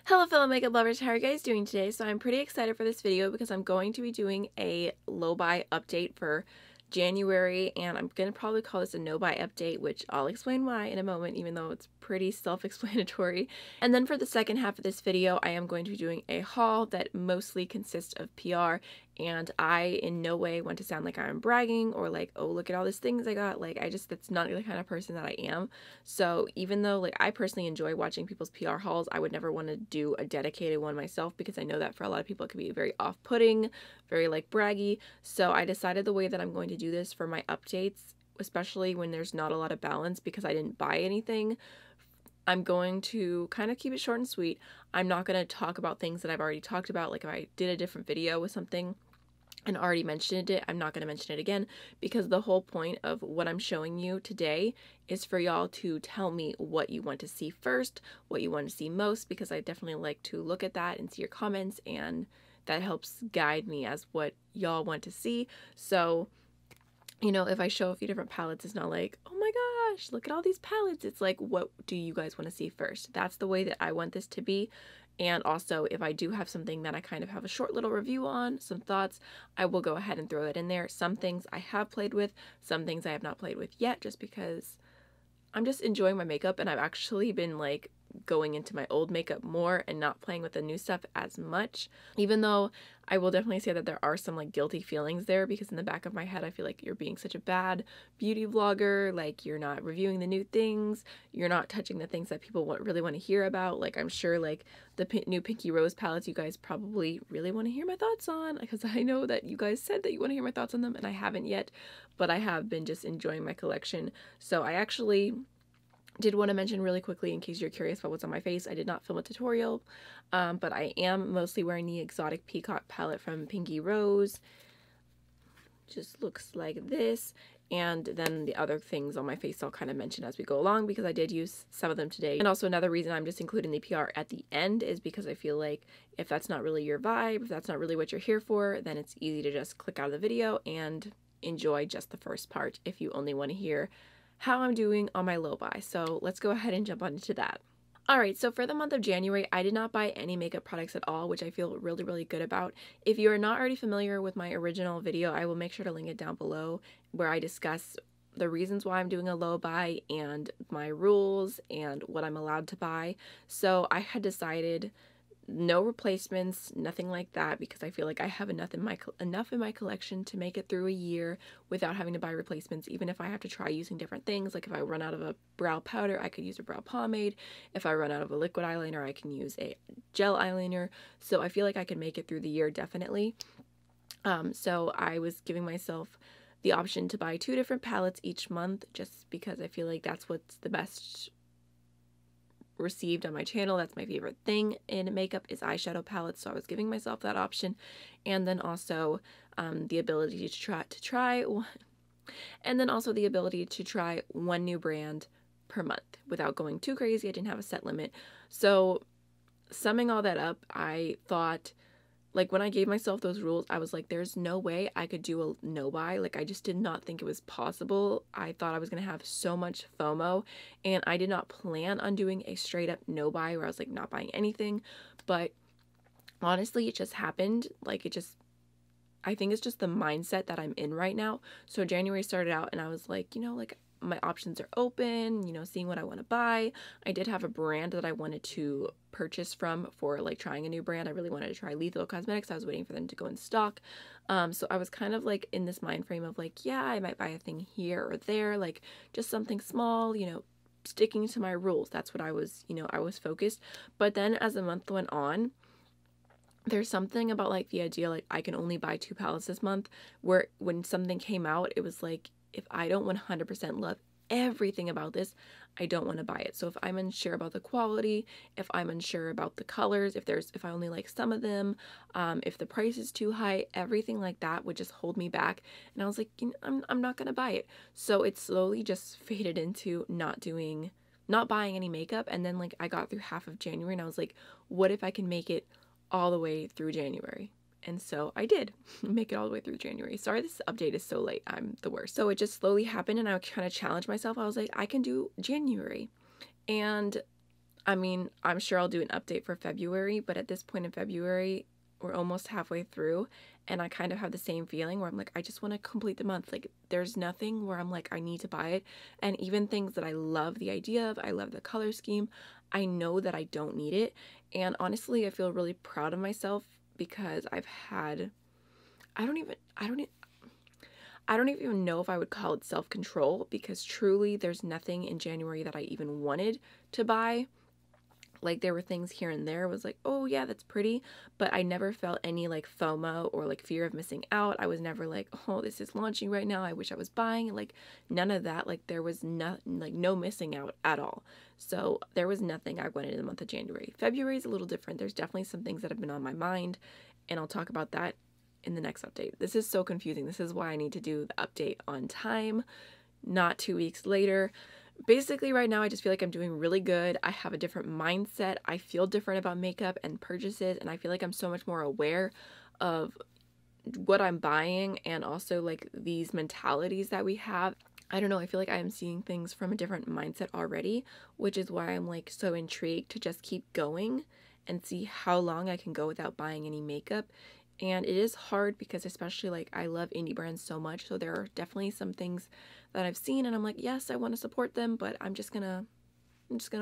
Hello fellow makeup lovers, how are you guys doing today? So I'm pretty excited for this video because I'm going to be doing a low buy update for January, and I'm going to probably call this a no buy update, which I'll explain why in a moment, even though it's pretty self-explanatory. And then for the second half of this video, I am going to be doing a haul that mostly consists of PR, and I in no way want to sound like I'm bragging or like, oh, look at all these things I got. Like, that's not the kind of person that I am. So even though like I personally enjoy watching people's PR hauls, I would never want to do a dedicated one myself because I know that for a lot of people it can be very off-putting, very like braggy. So I decided the way that I'm going to do this for my updates, especially when there's not a lot of balance because I didn't buy anything, I'm going to kind of keep it short and sweet. I'm not going to talk about things that I've already talked about. Like if I did a different video with something and already mentioned it, I'm not going to mention it again, because the whole point of what I'm showing you today is for y'all to tell me what you want to see first, what you want to see most, because I definitely like to look at that and see your comments, and that helps guide me as what y'all want to see. So, you know, if I show a few different palettes, it's not like, oh my gosh, look at all these palettes. It's like, what do you guys want to see first? That's the way that I want this to be. And also, if I do have something that I kind of have a short little review on, some thoughts, I will go ahead and throw that in there. Some things I have played with, some things I have not played with yet, just because I'm just enjoying my makeup, and I've actually been like going into my old makeup more and not playing with the new stuff as much, even though I will definitely say that there are some like guilty feelings there, because in the back of my head I feel like you're being such a bad beauty vlogger, like you're not reviewing the new things, you're not touching the things that people really want to hear about. Like I'm sure like the new Pinky Rose palettes you guys probably really want to hear my thoughts on, because I know that you guys said that you want to hear my thoughts on them and I haven't yet, but I have been just enjoying my collection. So I actually did want to mention really quickly, in case you're curious about what's on my face, I did not film a tutorial, but I am mostly wearing the Exotic Peacock palette from Pinky Rose. Just looks like this, and then the other things on my face I'll kind of mention as we go along, because I did use some of them today. And also another reason I'm just including the PR at the end is because I feel like if that's not really your vibe, if that's not really what you're here for, then it's easy to just click out of the video and enjoy just the first part if you only want to hear how I'm doing on my low buy. So let's go ahead and jump on into that. Alright, so for the month of January, I did not buy any makeup products at all, which I feel really good about. If you are not already familiar with my original video, I will make sure to link it down below, where I discuss the reasons why I'm doing a low buy and my rules and what I'm allowed to buy. So I had decided no replacements, nothing like that, because I feel like I have enough in my collection to make it through a year without having to buy replacements, even if I have to try using different things. Like if I run out of a brow powder, I could use a brow pomade. If I run out of a liquid eyeliner, I can use a gel eyeliner. So I feel like I can make it through the year, definitely. So I was giving myself the option to buy 2 different palettes each month, just because I feel like that's what's the best received on my channel. That's my favorite thing in makeup, is eyeshadow palettes, so I was giving myself that option. And then also the ability to try one new brand per month without going too crazy. I didn't have a set limit. So summing all that up, I thought, like, when I gave myself those rules, I was like, there's no way I could do a no buy. Like, I just did not think it was possible. I thought I was going to have so much FOMO, and I did not plan on doing a straight up no buy where I was like not buying anything. But honestly, it just happened. Like, I think it's just the mindset that I'm in right now. So January started out and I was like, you know, like, my options are open, you know, seeing what I want to buy. I did have a brand that I wanted to purchase from for like trying a new brand. I really wanted to try Lethal Cosmetics. I was waiting for them to go in stock. So I was kind of like in this mind frame of like, yeah, I might buy a thing here or there, like just something small, you know, sticking to my rules. That's what I was, you know, I was focused. But then as the month went on, there's something about like the idea like I can only buy 2 palettes this month, where when something came out, it was like, if I don't 100% love everything about this, I don't want to buy it. So if I'm unsure about the quality, if I'm unsure about the colors, if I only like some of them, if the price is too high, everything like that would just hold me back. And I was like, you know, I'm not gonna buy it. So it slowly just faded into not buying any makeup. And then like I got through half of January and I was like, what if I can make it all the way through January? And so I did make it all the way through January. Sorry this update is so late. I'm the worst. So it just slowly happened and I kind of challenged myself. I was like, I can do January. And I mean, I'm sure I'll do an update for February, but at this point in February, we're almost halfway through, and I kind of have the same feeling where I'm like, I just want to complete the month. Like, there's nothing where I'm like, I need to buy it. And even things that I love the idea of, I love the color scheme, I know that I don't need it. And honestly, I feel really proud of myself because I've had, I don't even know if I would call it self-control, because truly there's nothing in January that I even wanted to buy. Like, there were things here and there, was like, oh yeah, that's pretty, but I never felt any like FOMO or like fear of missing out. I was never like, oh, this is launching right now, I wish I was buying. Like, none of that. Like, there was no missing out at all. So there was nothing I wanted in the month of January. February is a little different. There's definitely some things that have been on my mind, and I'll talk about that in the next update. This is so confusing. This is why I need to do the update on time, not 2 weeks later. Basically, right now, I just feel like I'm doing really good. I have a different mindset. I feel different about makeup and purchases, and I feel like I'm so much more aware of what I'm buying, and also like these mentalities that we have. I don't know, I feel like I am seeing things from a different mindset already, which is why I'm like so intrigued to just keep going and see how long I can go without buying any makeup. And it is hard because, especially, like, I love indie brands so much, so there are definitely some things that I've seen and I'm like, yes, I want to support them, but I'm just gonna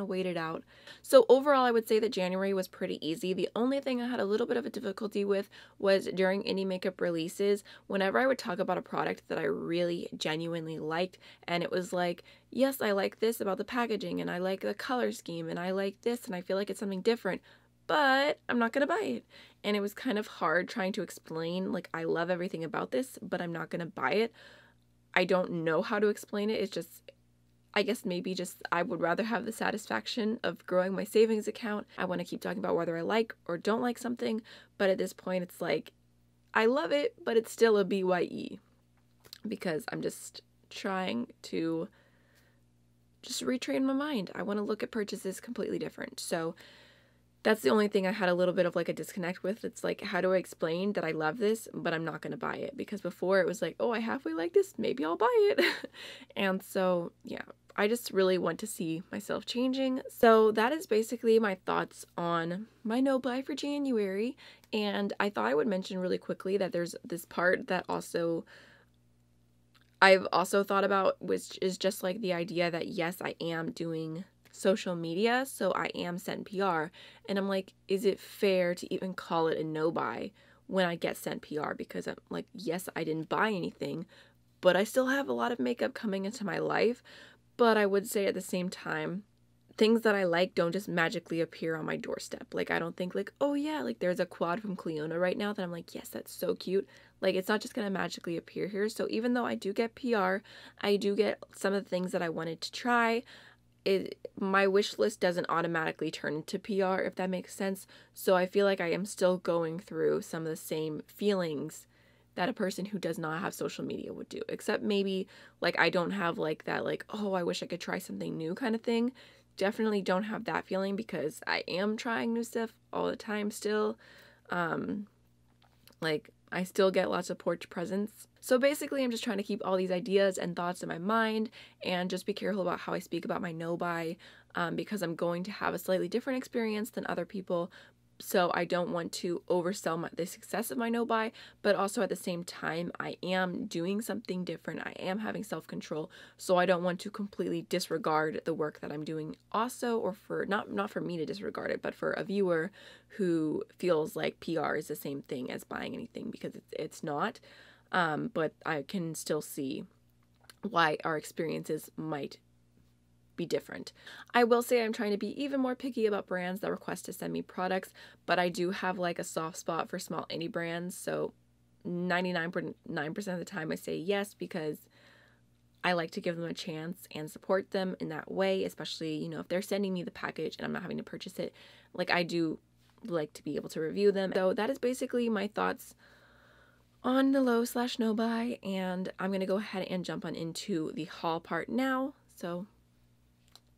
wait it out. So overall, I would say that January was pretty easy. The only thing I had a little bit of a difficulty with was during indie makeup releases. Whenever I would talk about a product that I really genuinely liked, and it was like, yes, I like this about the packaging, and I like the color scheme, and I like this, and I feel like it's something different, but I'm not gonna buy it. And it was kind of hard trying to explain, like, I love everything about this, but I'm not gonna buy it. I don't know how to explain it. It's just, I guess maybe just I would rather have the satisfaction of growing my savings account. I want to keep talking about whether I like or don't like something, but at this point it's like, I love it, but it's still a BYE, because I'm just trying to just retrain my mind. I want to look at purchases completely different. So that's the only thing I had a little bit of like a disconnect with. It's like, how do I explain that I love this, but I'm not going to buy it? Because before it was like, oh, I halfway like this, maybe I'll buy it. And so, yeah, I just really want to see myself changing. So that is basically my thoughts on my no buy for January. And I thought I would mention really quickly that there's this part that I've also thought about, which is just like the idea that, yes, I am doing social media, so I am sent PR, and I'm like, is it fair to even call it a no buy when I get sent PR? Because I'm like, yes, I didn't buy anything, but I still have a lot of makeup coming into my life. But I would say at the same time, things that I like don't just magically appear on my doorstep. Like, I don't think like, oh yeah, like there's a quad from Cleona right now that I'm like, yes, that's so cute. Like, it's not just gonna magically appear here. So even though I do get PR, I do get some of the things that I wanted to try. My wish list doesn't automatically turn into PR, if that makes sense. So I feel like I am still going through some of the same feelings that a person who does not have social media would do, except maybe like I don't have like that, like, oh, I wish I could try something new kind of thing. Definitely don't have that feeling, because I am trying new stuff all the time still. Like, I still get lots of porch presents. So basically, I'm just trying to keep all these ideas and thoughts in my mind, and just be careful about how I speak about my no buy, because I'm going to have a slightly different experience than other people. So I don't want to oversell the success of my no buy, but also at the same time, I am doing something different. I am having self-control, so I don't want to completely disregard the work that I'm doing also, or for not for me to disregard it, but for a viewer who feels like PR is the same thing as buying anything, because it's not. But I can still see why our experiences might be different. I will say I'm trying to be even more picky about brands that request to send me products, but I do have like a soft spot for small indie brands, so 99.9% of the time I say yes, because I like to give them a chance and support them in that way, especially, you know, if they're sending me the package and I'm not having to purchase it. Like, I do like to be able to review them. So that is basically my thoughts on the low/no buy, and I'm gonna go ahead and jump on into the haul part now. So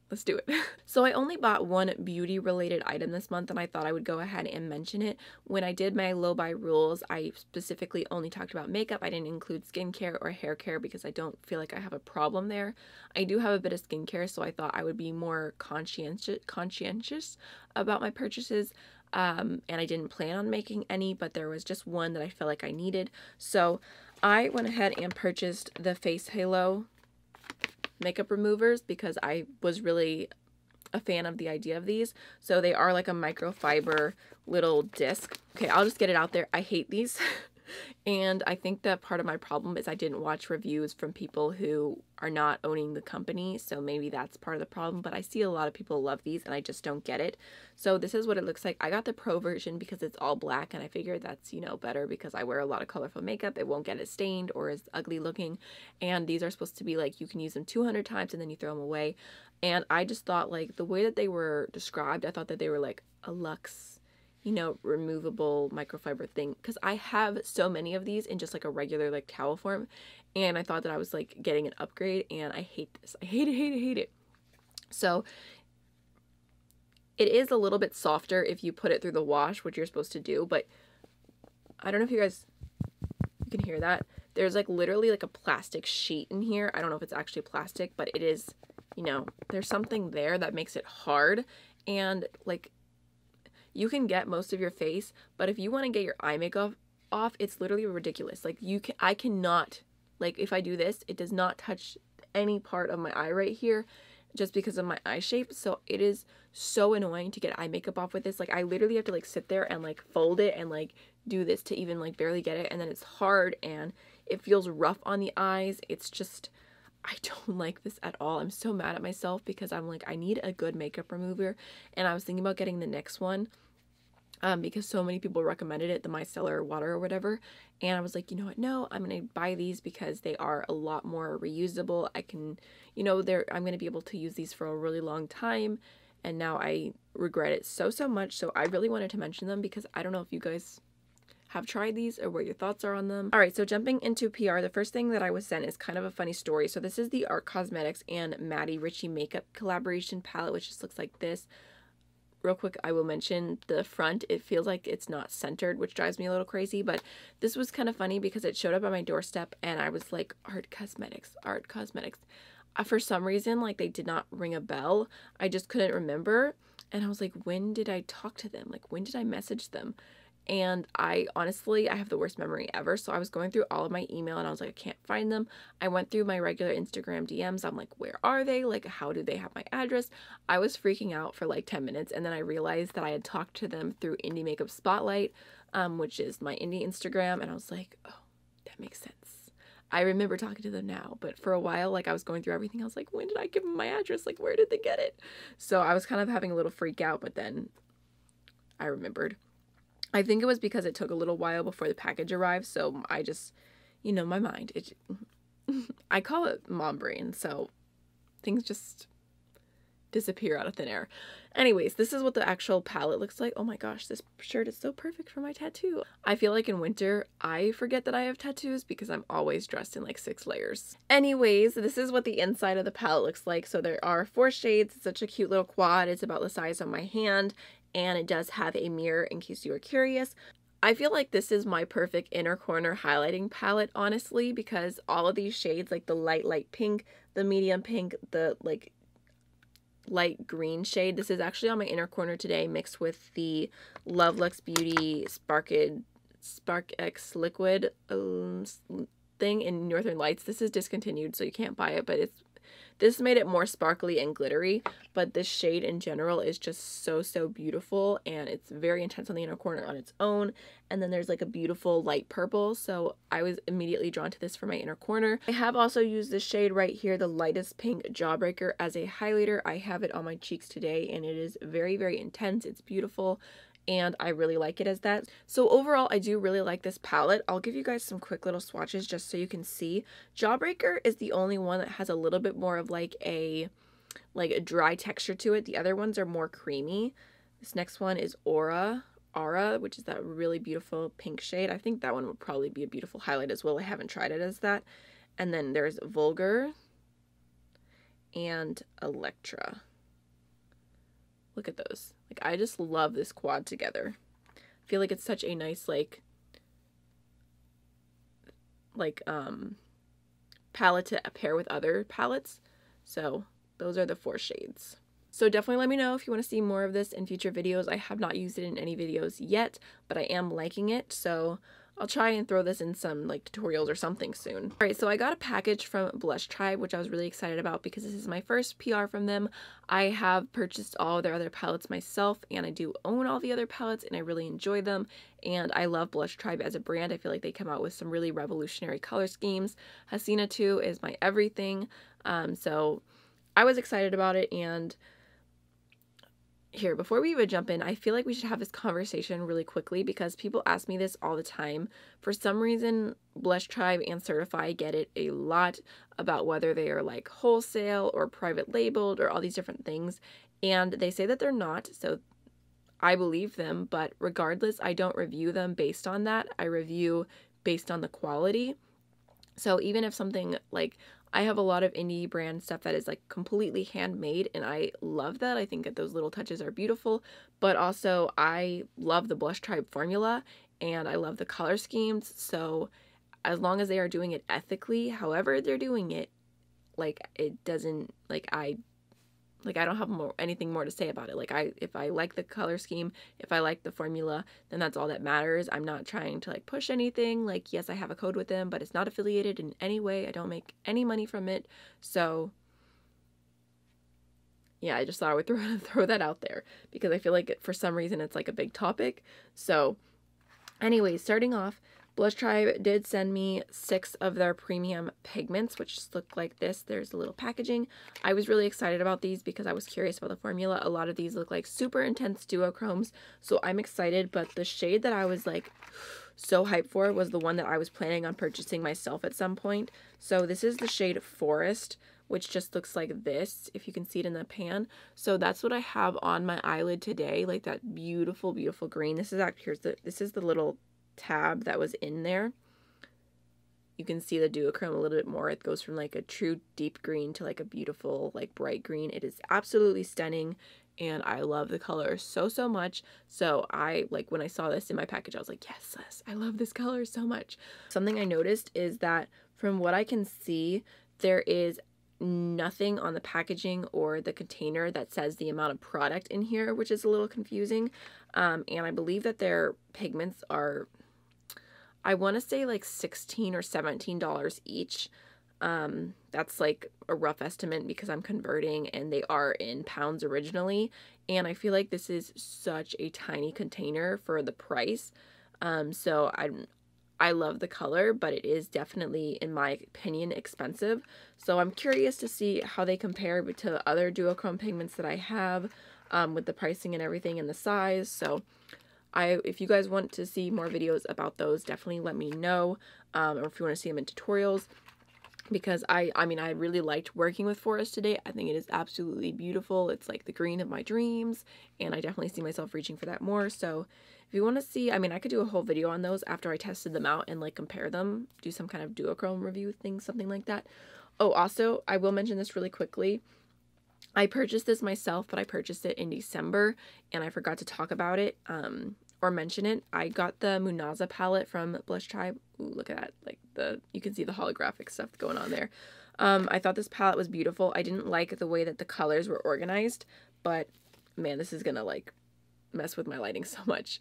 let's do it. So I only bought one beauty related item this month, and I thought I would go ahead and mention it. When I did my low buy rules, I specifically only talked about makeup. I didn't include skincare or hair care because I don't feel like I have a problem there. I do have a bit of skincare, so I thought I would be more conscientious about my purchases. And I didn't plan on making any, but there was just one that I felt like I needed. So I went ahead and purchased the Face Halo makeup removers because I was really a fan of the idea of these. So they are like a microfiber little disc. Okay, I'll just get it out there. I hate these. And I think that part of my problem is I didn't watch reviews from people who are not owning the company, so maybe that's part of the problem, but I see a lot of people love these and I just don't get it. So this is what it looks like. I got the pro version because it's all black, and I figured that's, you know, better because I wear a lot of colorful makeup. It won't get as stained or as ugly looking, and these are supposed to be like you can use them 200 times and then you throw them away. And I just thought, like, the way that they were described, I thought that they were like a luxe, you know, removable microfiber thing, because I have so many of these in just like a regular like towel form, and I thought that I was like getting an upgrade, and I hate this. I hate it. So it is a little bit softer if you put it through the wash, which you're supposed to do, but I don't know if you can hear that. There's like literally like a plastic sheet in here. I don't know if it's actually plastic, but it is, you know, there's something there that makes it hard. And like, you can get most of your face, but if you want to get your eye makeup off, it's literally ridiculous. Like I cannot, like if I do this, it does not touch any part of my eye right here just because of my eye shape. So it is so annoying to get eye makeup off with this. Like I literally have to like sit there and like fold it and like do this to even like barely get it. And then it's hard and it feels rough on the eyes. It's just, I don't like this at all. I'm so mad at myself because I'm like, I need a good makeup remover. And I was thinking about getting the NYX one. Because so many people recommended it, the micellar water or whatever, and I was like, you know what, no, I'm gonna buy these because they are a lot more reusable. I can, you know, I'm gonna be able to use these for a really long time, and now I regret it so much. So I really wanted to mention them because I don't know if you guys have tried these or what your thoughts are on them. All right, so jumping into PR, the first thing that I was sent is kind of a funny story. So this is the Art Cosmetics and Maddie Ricci makeup collaboration palette, which just looks like this. Real quick, I will mention the front. It feels like it's not centered, which drives me a little crazy, but this was kind of funny because it showed up on my doorstep and I was like, Art Cosmetics. For some reason, like, they did not ring a bell. I just couldn't remember. And I was like, when did I talk to them? Like, when did I message them? And I honestly have the worst memory ever. So I was going through all of my email and I was like, I can't find them. I went through my regular Instagram DMs. I'm like, where are they? Like, how do they have my address? I was freaking out for like 10 minutes. And then I realized that I had talked to them through Indie Makeup Spotlight, which is my indie Instagram. And I was like, oh, that makes sense. I remember talking to them now, but for a while, like, I was going through everything. I was like, when did I give them my address? Like, where did they get it? So I was kind of having a little freak out, but then I remembered. I think it was because it took a little while before the package arrived, so I just, you know, my mind, I call it mom brain, so things just disappear out of thin air. Anyways, this is what the actual palette looks like. Oh my gosh, this shirt is so perfect for my tattoo. I feel like in winter, I forget that I have tattoos because I'm always dressed in like 6 layers. Anyways, this is what the inside of the palette looks like. So there are 4 shades. It's such a cute little quad. It's about the size of my hand. And it does have a mirror in case you are curious. I feel like this is my perfect inner corner highlighting palette, honestly, because all of these shades, like the light pink, the medium pink, the like light green shade, this is actually on my inner corner today, mixed with the Love Lux Beauty Spark X liquid thing in Northern Lights. This is discontinued, so you can't buy it, but this made it more sparkly and glittery, but this shade in general is just so beautiful, and it's very intense on the inner corner on its own. And then there's like a beautiful light purple, so I was immediately drawn to this for my inner corner. I have also used this shade right here, the lightest pink Jawbreaker, as a highlighter. I have it on my cheeks today, and it is very intense. It's beautiful, and I really like it as that. So overall, I do really like this palette. I'll give you guys some quick little swatches just so you can see. Jawbreaker is the only one that has a little bit more of like a dry texture to it. The other ones are more creamy. This next one is Aura, which is that really beautiful pink shade. I think that one would probably be a beautiful highlight as well. I haven't tried it as that. And then there's Vulgar and Electra. Look at those. Like, I just love this quad together. I feel like it's such a nice, like palette to pair with other palettes. So those are the 4 shades. So definitely let me know if you want to see more of this in future videos. I have not used it in any videos yet, but I am liking it, so I'll try and throw this in some like tutorials or something soon. Alright, so I got a package from Blush Tribe, which I was really excited about because this is my first PR from them. I have purchased all their other palettes myself, and I do own all the other palettes, and I really enjoy them, and I love Blush Tribe as a brand. I feel like they come out with some really revolutionary color schemes. Hasina 2 is my everything, so I was excited about it. And here, before we even jump in, I feel like we should have this conversation really quickly because people ask me this all the time. For some reason, Blush Tribe and Certify get it a lot about whether they are like wholesale or private labeled or all these different things, and they say that they're not, so I believe them, but regardless, I don't review them based on that. I review based on the quality. So even if something like, I have a lot of indie brand stuff that is like completely handmade, and I love that. I think that those little touches are beautiful, but also I love the Blush Tribe formula and I love the color schemes. So as long as they are doing it ethically, however they're doing it, like it doesn't, like I don't have anything more to say about it. Like if I like the color scheme, if I like the formula, then that's all that matters. I'm not trying to like push anything. Like, yes, I have a code with them, but it's not affiliated in any way. I don't make any money from it. So yeah, I just thought I would throw that out there because I feel like for some reason it's like a big topic. So anyways, starting off, Blush Tribe did send me 6 of their premium pigments, which look like this. There's a little packaging. I was really excited about these because I was curious about the formula. A lot of these look like super intense duochromes, so I'm excited, but the shade that I was like so hyped for was the one that I was planning on purchasing myself at some point. So this is the shade Forest, which just looks like this, if you can see it in the pan. So that's what I have on my eyelid today, like that beautiful, beautiful green. This is actually, this is the little tab that was in there. You can see the duochrome a little bit more. It goes from like a true deep green to like a beautiful like bright green. It is absolutely stunning, and I love the color so much. So I, like, when I saw this in my package, I was like, yes, I love this color so much. Something I noticed is that from what I can see, there is nothing on the packaging or the container that says the amount of product in here, which is a little confusing. And I believe that their pigments are, I want to say like $16 or $17 each. That's like a rough estimate because I'm converting and they are in pounds originally. And I feel like this is such a tiny container for the price. So I love the color, but it is definitely, in my opinion, expensive. So I'm curious to see how they compare to other duochrome pigments that I have, with the pricing and everything and the size. So if you guys want to see more videos about those, definitely let me know, or if you want to see them in tutorials, because I mean, I really liked working with Forest today. I think it is absolutely beautiful. It's like the green of my dreams, and I definitely see myself reaching for that more. So if you want to see, I mean, I could do a whole video on those after I tested them out and like compare them, do some kind of duochrome review thing, something like that. Oh, also, I will mention this really quickly. I purchased this myself, but I purchased it in December and I forgot to talk about it, or mention it. I got the Munaza palette from Blush Tribe. Ooh, look at that. Like you can see the holographic stuff going on there. I thought this palette was beautiful. I didn't like the way that the colors were organized, but man, this is gonna like mess with my lighting so much.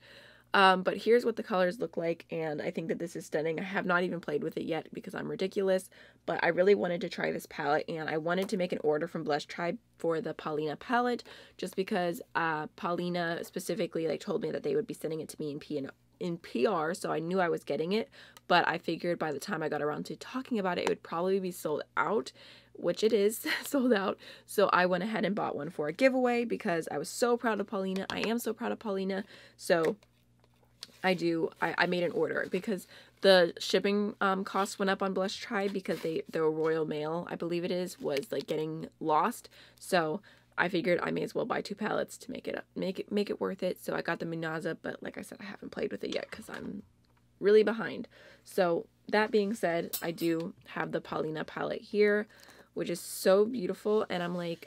But here's what the colors look like, and I think that this is stunning. I have not even played with it yet because I'm ridiculous, but I really wanted to try this palette, and I wanted to make an order from Blush Tribe for the Paulina palette, just because Paulina specifically like told me that they would be sending it to me in PR, so I knew I was getting it, but I figured by the time I got around to talking about it, it would probably be sold out, which it is sold out. So I went ahead and bought one for a giveaway because I was so proud of Paulina. I am so proud of Paulina. So I made an order because the shipping costs went up on Blush Tribe because the Royal Mail, I believe it is, was like getting lost. So I figured I may as well buy 2 palettes to make it worth it. So I got the Munaza, but like I said, I haven't played with it yet because I'm really behind. So that being said, I do have the Paulina palette here, which is so beautiful, and I'm like,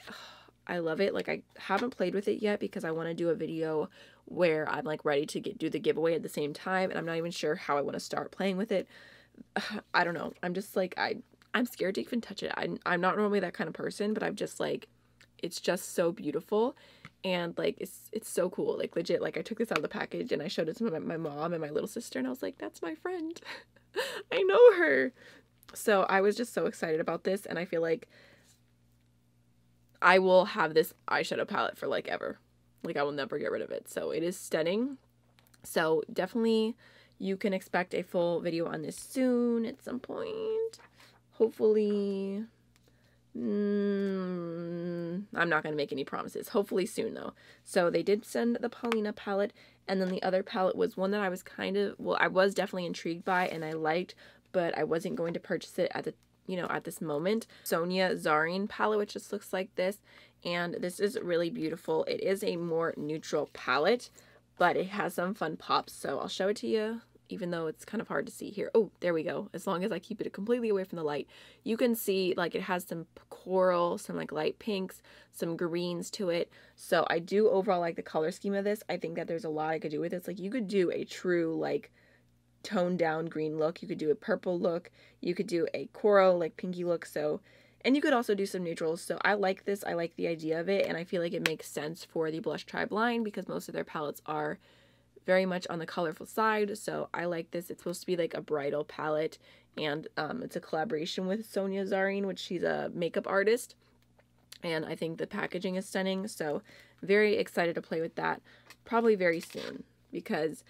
I love it. Like, I haven't played with it yet because I want to do a video where I'm like ready to do the giveaway at the same time, and I'm not even sure how I want to start playing with it. I don't know. I'm just like, I'm scared to even touch it. I'm not normally that kind of person, but I'm just like, it's just so beautiful. And like, it's so cool. Like, legit, like I took this out of the package and I showed it to my mom and my little sister, and I was like, that's my friend. I know her. So I was just so excited about this, and I feel like I will have this eyeshadow palette for like ever. Like, I will never get rid of it. So it is stunning. So definitely you can expect a full video on this soon at some point. Hopefully, I'm not going to make any promises. Hopefully soon, though. So they did send the Paulina palette, and then the other palette was one that I was kind of, well, I was definitely intrigued by and I liked, but I wasn't going to purchase it at the, you know, at this moment. Sonja Zarine palette, which just looks like this, and this is really beautiful. It is a more neutral palette, but it has some fun pops, so I'll show it to you, even though it's kind of hard to see here. Oh, there we go. As long as I keep it completely away from the light, you can see like it has some coral, some like light pinks, some greens to it. So I do overall like the color scheme of this. I think that there's a lot I could do with this. Like, you could do a true like toned down green look. You could do a purple look. You could do a coral like pinky look. So, and you could also do some neutrals. So I like this. I like the idea of it, and I feel like it makes sense for the Blush Tribe line because most of their palettes are very much on the colorful side. So I like this. It's supposed to be like a bridal palette, and it's a collaboration with Sonja Zarine, which she's a makeup artist, and I think the packaging is stunning. So very excited to play with that, probably very soon, because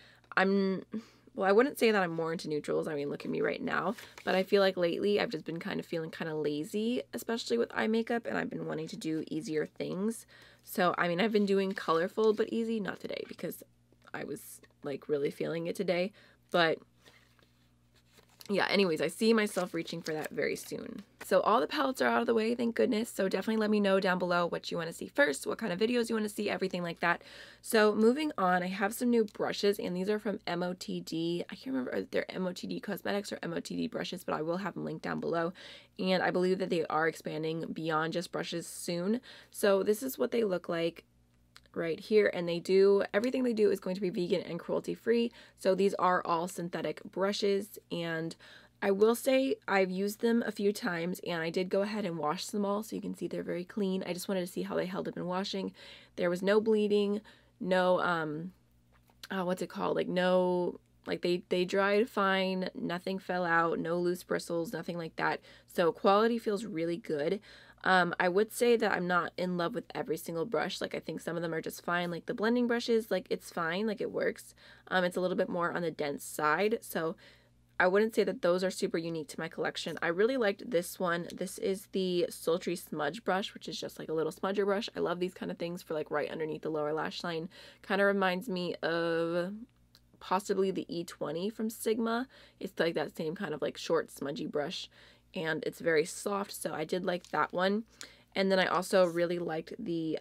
well, I wouldn't say that I'm more into neutrals. I mean, look at me right now, but I feel like lately I've just been kind of feeling kind of lazy, especially with eye makeup, and I've been wanting to do easier things. So I mean, I've been doing colorful but easy, not today because I was like really feeling it today, but yeah, anyways, I see myself reaching for that very soon. So all the palettes are out of the way, thank goodness. So definitely let me know down below what you want to see first, what kind of videos you want to see, everything like that. So moving on, I have some new brushes, and these are from MOTD. I can't remember if they're MOTD Cosmetics or MOTD brushes, but I will have them linked down below. And I believe that they are expanding beyond just brushes soon. So this is what they look like right here, and everything they do is going to be vegan and cruelty free. So these are all synthetic brushes, and I will say I've used them a few times, and I did go ahead and wash them all, so you can see they're very clean. I just wanted to see how they held up in washing. There was no bleeding, no what's it called, like no, like they dried fine, nothing fell out, no loose bristles, nothing like that. So quality feels really good. I would say that I'm not in love with every single brush. Like, I think some of them are just fine. Like the blending brushes, like it's fine, like it works. It's a little bit more on the dense side, so I wouldn't say that those are super unique to my collection. I really liked this one. This is the Sultry Smudge brush, which is just like a little smudger brush. I love these kind of things for like right underneath the lower lash line. Kind of reminds me of possibly the E20 from Sigma. It's like that same kind of like short smudgy brush, and it's very soft, so I did like that one. And then I also really liked the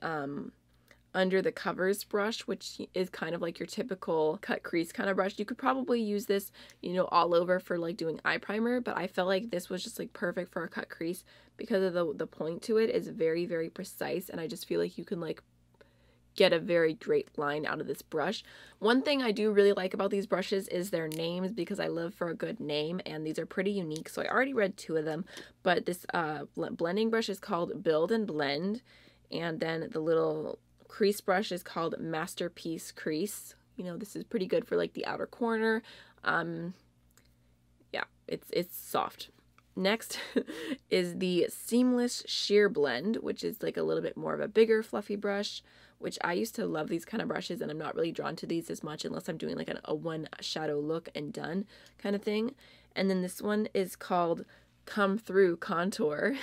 Under the Covers brush, which is kind of like your typical cut crease kind of brush. You could probably use this, you know, all over for like doing eye primer, but I felt like this was just like perfect for a cut crease because of the point to it is very, very precise, and I just feel like you can like get a very great line out of this brush. One thing I do really like about these brushes is their names, because I live for a good name, and these are pretty unique. So I already read two of them, but this blending brush is called Build and Blend, and then the little crease brush is called Masterpiece Crease. You know, this is pretty good for like the outer corner. Yeah, it's soft. Next is the Seamless Sheer Blend, which is like a little bit more of a bigger fluffy brush, which I used to love these kind of brushes, and I'm not really drawn to these as much unless I'm doing like a one shadow look and done kind of thing. And then this one is called Come Through Contour,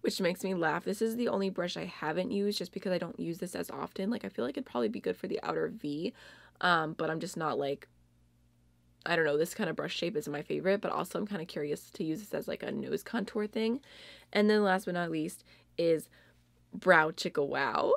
which makes me laugh. This is the only brush I haven't used just because I don't use this as often. Like, I feel like it'd probably be good for the outer V, but I'm just not like, I don't know, this kind of brush shape isn't my favorite, but also I'm kind of curious to use this as like a nose contour thing. And then last but not least is Brow Chicka Wow.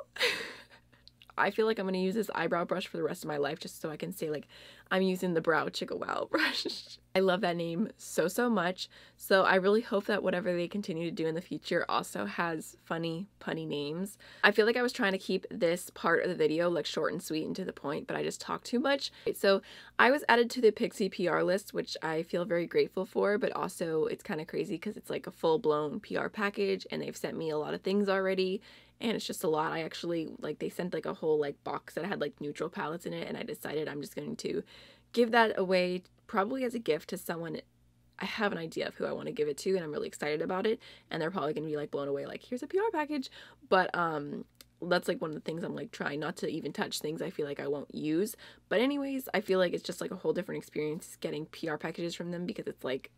I feel like I'm going to use this eyebrow brush for the rest of my life just so I can say like I'm using the Brow Chicka Wow brush. I love that name so, so much. So I really hope that whatever they continue to do in the future also has funny, punny names. I feel like I was trying to keep this part of the video like short and sweet and to the point, but I just talked too much. So I was added to the Pixie PR list, which I feel very grateful for, but also it's kind of crazy because it's like a full-blown PR package and they've sent me a lot of things already. And it's just a lot. I actually, like, they sent like a whole like box that had like neutral palettes in it, and I decided I'm just going to give that away probably as a gift to someone. I have an idea of who I want to give it to, and I'm really excited about it, and they're probably going to be like blown away, like, here's a PR package. But that's like one of the things I'm like trying not to even touch things I feel like I won't use. But anyways, I feel like it's just like a whole different experience getting PR packages from them, because it's like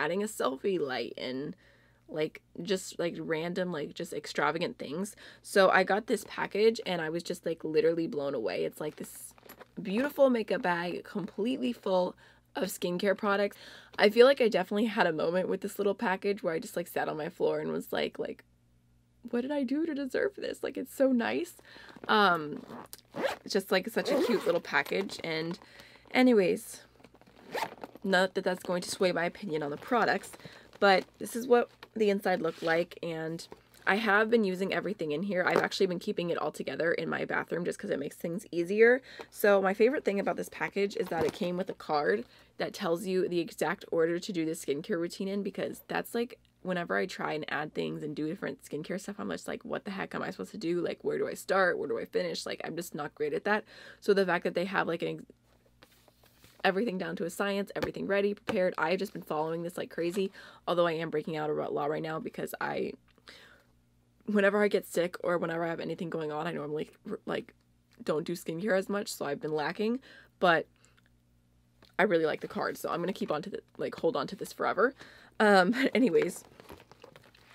adding a selfie light and like just like random, like just extravagant things. So I got this package and I was just like literally blown away. It's like this beautiful makeup bag completely full of skincare products. I feel like I definitely had a moment with this little package where I just like sat on my floor and was like what did I do to deserve this? Like, it's so nice. It's just like such a cute little package. And anyways, not that that's going to sway my opinion on the products, but this is what the inside looked like. And I have been using everything in here. I've actually been keeping it all together in my bathroom just because it makes things easier. So my favorite thing about this package is that it came with a card that tells you the exact order to do the skincare routine in, because that's like, whenever I try and add things and do different skincare stuff, I'm just like, what the heck am I supposed to do? Like, where do I start? Where do I finish? Like, I'm just not great at that. So the fact that they have like everything down to a science, everything ready, prepared. I've just been following this like crazy, although I am breaking out a law right now because whenever I get sick or whenever I have anything going on, I normally like don't do skincare as much, so I've been lacking, but I really like the card, so I'm gonna keep on to hold on to this forever. Anyways,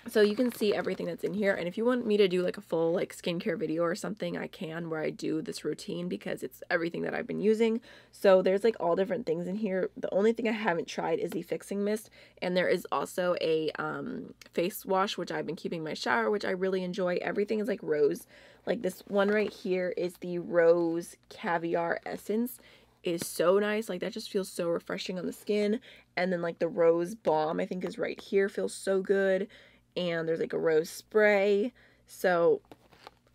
so you can see everything that's in here, and if you want me to do like a full like skincare video or something, I can, where I do this routine, because it's everything that I've been using. So there's like all different things in here. The only thing I haven't tried is the fixing mist, and there is also a face wash which I've been keeping in my shower, which I really enjoy. Everything is like rose. Like this one right here is the Rose Caviar Essence. It is so nice. Like, that just feels so refreshing on the skin. And then like the Rose Balm, I think, is right here, feels so good. And there's like a rose spray. So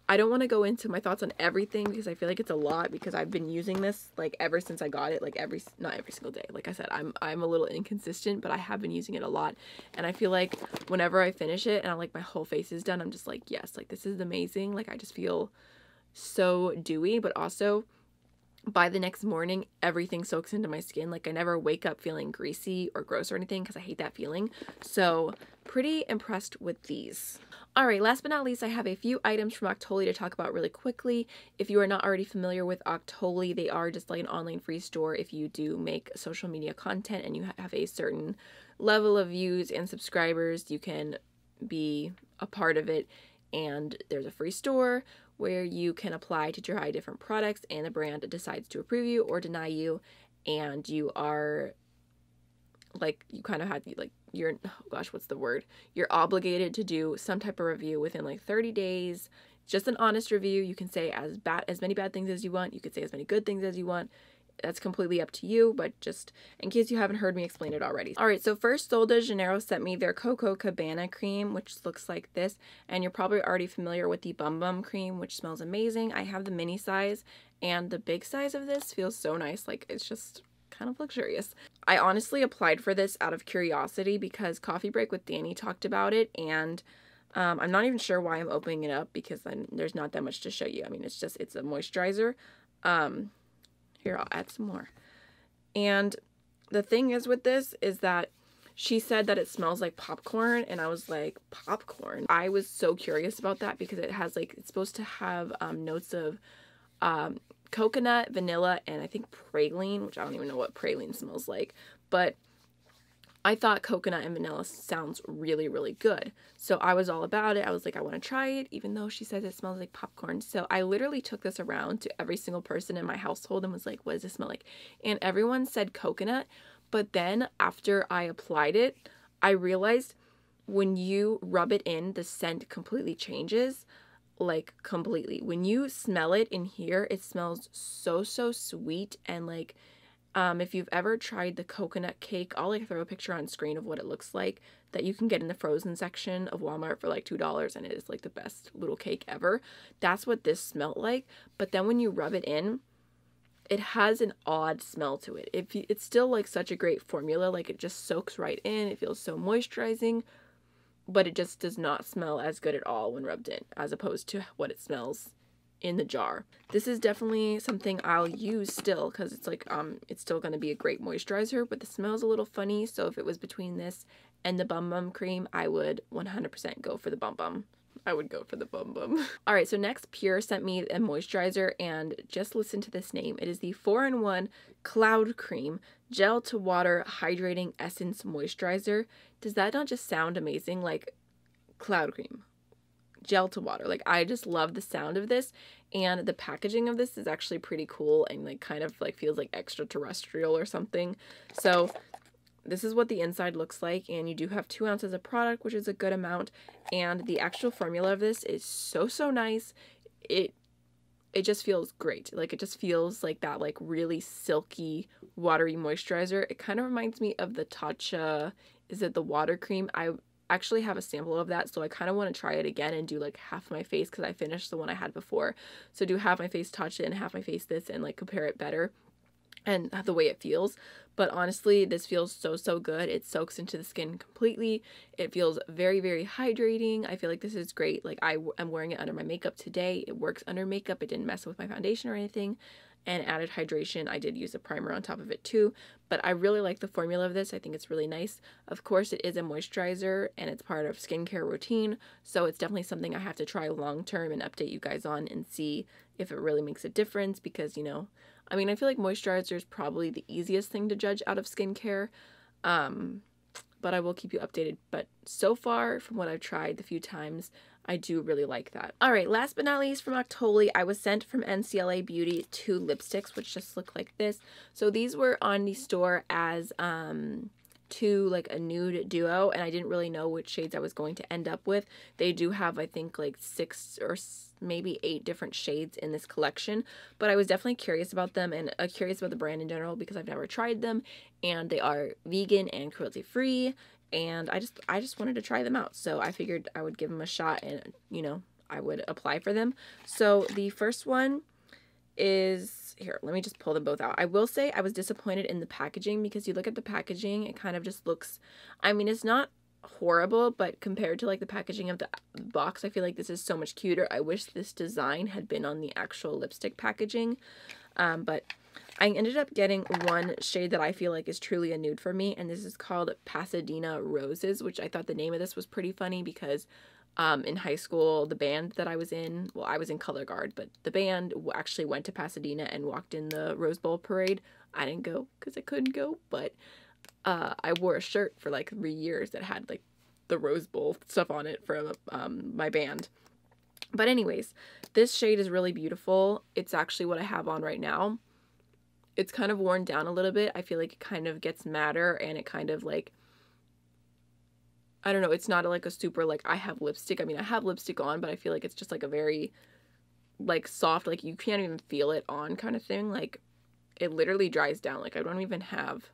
I don't want to go into my thoughts on everything because I feel like it's a lot, because I've been using this like ever since I got it, like not every single day. Like I said, I'm a little inconsistent, but I have been using it a lot. And I feel like whenever I finish it and I'm like, my whole face is done, I'm just like, yes, like this is amazing. Like, I just feel so dewy, but also by the next morning, everything soaks into my skin. Like, I never wake up feeling greasy or gross or anything, because I hate that feeling. So pretty impressed with these. All right, last but not least, I have a few items from Octoly to talk about really quickly. If you are not already familiar with Octoly, they are just like an online free store. If you do make social media content and you have a certain level of views and subscribers, you can be a part of it. And there's a free store where you can apply to try different products, and the brand decides to approve you or deny you, and you are like, you kind of have like, you're, oh gosh, what's the word? You're obligated to do some type of review within like 30 days. Just an honest review. You can say as many bad things as you want. You could say as many good things as you want. That's completely up to you, but just in case you haven't heard me explain it already. All right, so first, Sol de Janeiro sent me their Coco Cabana cream, which looks like this, and you're probably already familiar with the Bum Bum cream, which smells amazing. I have the mini size, and the big size of this feels so nice. Like, it's just kind of luxurious. I honestly applied for this out of curiosity because Coffee Break with Danny talked about it, and I'm not even sure why I'm opening it up, because there's not that much to show you. I mean, it's a moisturizer. Here, I'll add some more. And the thing is with this is that she said that it smells like popcorn, and I was like, popcorn? I was so curious about that because it has like, it's supposed to have notes of coconut, vanilla, and I think praline, which I don't even know what praline smells like, but I thought coconut and vanilla sounds really, really good. So I was all about it. I was like, I want to try it, even though she says it smells like popcorn. So I literally took this around to every single person in my household and was like, what does this smell like? And everyone said coconut. But then after I applied it, I realized when you rub it in, the scent completely changes. Like, completely. When you smell it in here, it smells so, so sweet, and like, If you've ever tried the coconut cake, I'll like throw a picture on screen of what it looks like, that you can get in the frozen section of Walmart for like $2, and it is like the best little cake ever. That's what this smelled like. But then when you rub it in, it has an odd smell to it. It's still like such a great formula, like it just soaks right in. It feels so moisturizing, but it just does not smell as good at all when rubbed in, as opposed to what it smells in the jar. This is definitely something I'll use still, because it's like it's still going to be a great moisturizer, but the smell's a little funny. So if it was between this and the Bum Bum cream, I would 100% go for the Bum Bum. I would go for the Bum Bum. All right, so next, Pure sent me a moisturizer, and just listen to this name. It is the 4-in-1 Cloud Cream Gel to Water Hydrating Essence Moisturizer. Does that not just sound amazing? Like, cloud cream, gel to water. Like, I just love the sound of this, and the packaging of this is actually pretty cool, and like kind of like feels like extraterrestrial or something. So this is what the inside looks like, and you do have 2 ounces of product, which is a good amount, and the actual formula of this is so nice. It just feels great. Like, it just feels like that like really silky watery moisturizer. It kind of reminds me of the Tatcha, is it the water cream? I actually have a sample of that, so I kind of want to try it again and do like half my face, because I finished the one I had before. So do half my face Tatcha and half my face this, and like compare it better and the way it feels. But honestly, this feels so good. It soaks into the skin completely. It feels very hydrating. I feel like this is great. Like, I am wearing it under my makeup today. It works under makeup. It didn't mess with my foundation or anything. And added hydration. I did use a primer on top of it too, but I really like the formula of this. I think it's really nice. Of course, it is a moisturizer, and it's part of skincare routine, so it's definitely something I have to try long term and update you guys on and see if it really makes a difference, because, you know, I mean, I feel like moisturizer is probably the easiest thing to judge out of skincare, but I will keep you updated. But so far, from what I've tried the few times, I do really like that. All right, last but not least, from Octoly, I was sent from NCLA Beauty 2 lipsticks, which just look like this. So these were on the store as 2, like a nude duo, and I didn't really know which shades I was going to end up with. They do have, I think, like 6 or maybe 8 different shades in this collection, but I was definitely curious about them, and curious about the brand in general, because I've never tried them, and they are vegan and cruelty free, and I just wanted to try them out. So I figured I would give them a shot, and, you know, I would apply for them. So the first one is, here, let me just pull them both out. I will say I was disappointed in the packaging, because you look at the packaging, it kind of just looks, I mean, it's not horrible, but compared to like the packaging of the box, I feel like this is so much cuter. I wish this design had been on the actual lipstick packaging, but I ended up getting one shade that I feel like is truly a nude for me, and this is called Pasadena Roses, which I thought the name of this was pretty funny, because in high school, the band that I was in, well, I was in color guard, but the band actually went to Pasadena and walked in the Rose Bowl parade. I didn't go because I couldn't go, but I wore a shirt for like 3 years that had like the Rose Bowl stuff on it from my band. But anyways, this shade is really beautiful. It's actually what I have on right now. It's kind of worn down a little bit. I feel like it kind of gets matter, and it kind of like, I don't know, it's not like a super like I have lipstick. I mean, I have lipstick on, but I feel like it's just like a very like soft, like you can't even feel it on kind of thing. Like, it literally dries down. Like, I don't even have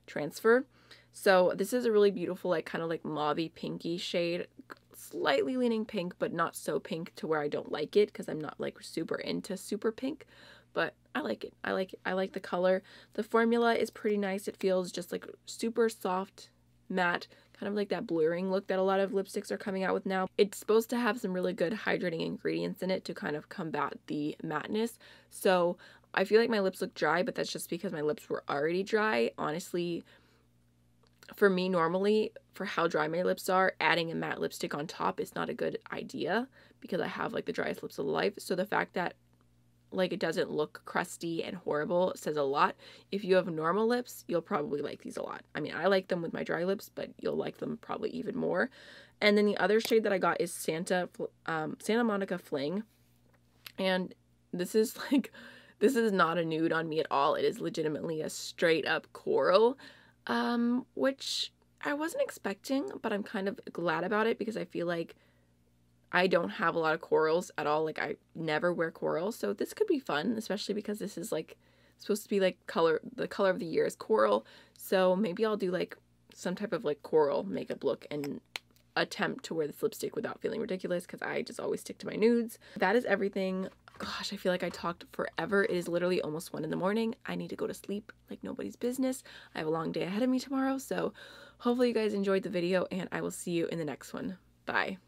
transfer. So this is a really beautiful, like kind of like mauvey pinky shade, slightly leaning pink, but not so pink to where I don't like it, because I'm not like super into super pink, but I like it. I like it. I like the color. The formula is pretty nice. It feels just like super soft, matte, kind of like that blurring look that a lot of lipsticks are coming out with now. It's supposed to have some really good hydrating ingredients in it to kind of combat the matteness. So I feel like my lips look dry, but that's just because my lips were already dry. Honestly, for me, normally, for how dry my lips are, adding a matte lipstick on top is not a good idea, because I have like the driest lips of life. So the fact that like it doesn't look crusty and horrible says a lot. If you have normal lips, you'll probably like these a lot. I mean, I like them with my dry lips, but you'll like them probably even more. And then the other shade that I got is Santa Monica Fling, and this is like, this is not a nude on me at all. It is legitimately a straight up coral, which I wasn't expecting, but I'm kind of glad about it, because I feel like I don't have a lot of corals at all. Like, I never wear corals, so this could be fun, especially because this is like supposed to be like the color of the year is coral, so maybe I'll do like some type of like coral makeup look and attempt to wear this lipstick without feeling ridiculous, because I just always stick to my nudes. That is everything. Gosh, I feel like I talked forever. It is literally almost 1 in the morning. I need to go to sleep like nobody's business. I have a long day ahead of me tomorrow, so hopefully you guys enjoyed the video, and I will see you in the next one. Bye.